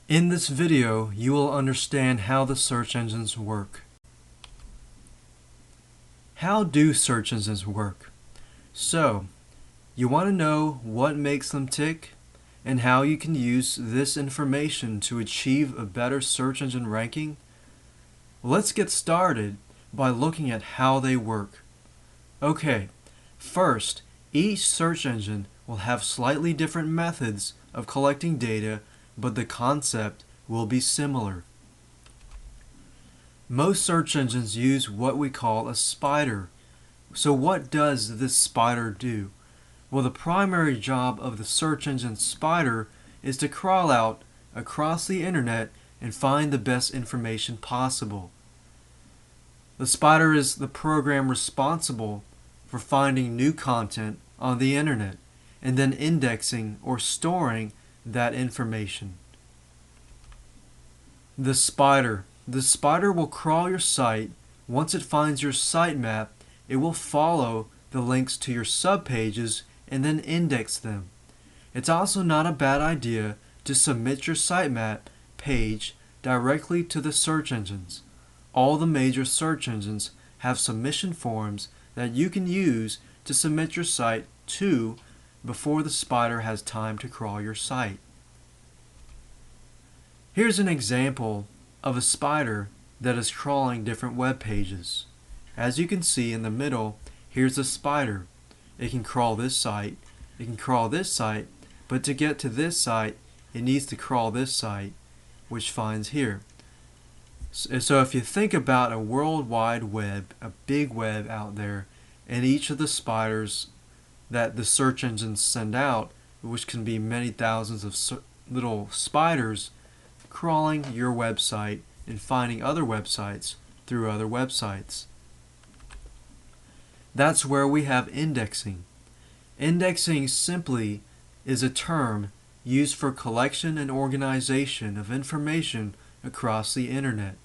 In this video, you will understand how the search engines work. How do search engines work? So, you want to know what makes them tick and how you can use this information to achieve a better search engine ranking? Let's get started by looking at how they work. Okay, first, each search engine will have slightly different methods of collecting data, but the concept will be similar. Most search engines use what we call a spider. So what does this spider do? Well, the primary job of the search engine spider is to crawl out across the internet and find the best information possible. The spider is the program responsible for finding new content on the internet and then indexing or storing that information. The spider will crawl your site. Once it finds your sitemap, it will follow the links to your subpages and then index them. It's also not a bad idea to submit your sitemap page directly to the search engines. All the major search engines have submission forms that you can use to submit your site to before the spider has time to crawl your site. Here's an example of a spider that is crawling different web pages. As you can see in the middle, here's a spider. It can crawl this site, it can crawl this site, but to get to this site, it needs to crawl this site, which finds here. So if you think about a world wide web, a big web out there, and each of the spiders that the search engines send out, which can be many thousands of little spiders, crawling your website and finding other websites through other websites. That's where we have indexing. Indexing simply is a term used for collection and organization of information across the internet.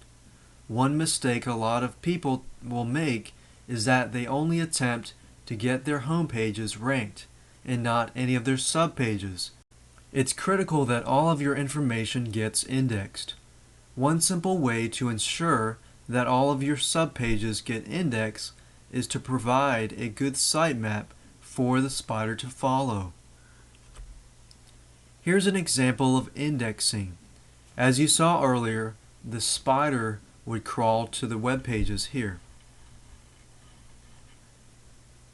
One mistake a lot of people will make is that they only attempt to get their home pages ranked and not any of their subpages. It's critical that all of your information gets indexed. One simple way to ensure that all of your subpages get indexed is to provide a good sitemap for the spider to follow. Here's an example of indexing. As you saw earlier, the spider would crawl to the web pages here.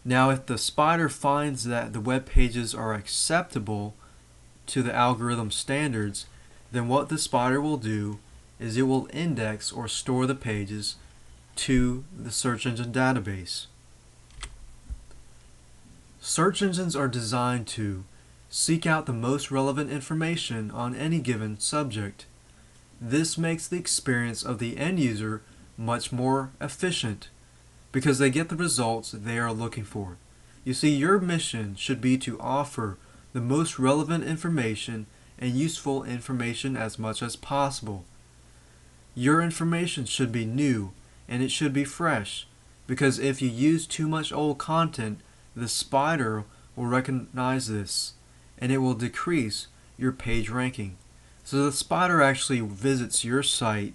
Now, if the spider finds that the web pages are acceptable to the algorithm standards, then what the spider will do is it will index or store the pages to the search engine database. Search engines are designed to seek out the most relevant information on any given subject. This makes the experience of the end user much more efficient because they get the results they are looking for. You see, your mission should be to offer the most relevant information and useful information as much as possible. Your information should be new and it should be fresh, because if you use too much old content, the spider will recognize this and it will decrease your page ranking. So the spider actually visits your site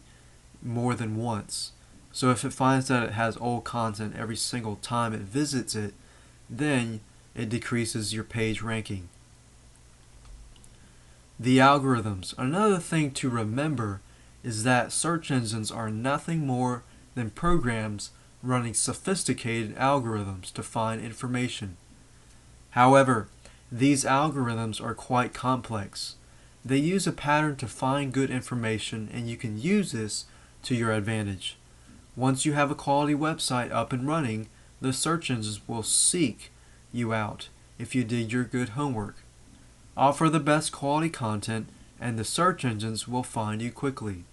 more than once. So if it finds that it has old content every single time it visits it, then it decreases your page ranking. The algorithms. Another thing to remember is that search engines are nothing more than programs running sophisticated algorithms to find information. However, these algorithms are quite complex. They use a pattern to find good information, and you can use this to your advantage. Once you have a quality website up and running, the search engines will seek you out if you did your good homework. Offer the best quality content and the search engines will find you quickly.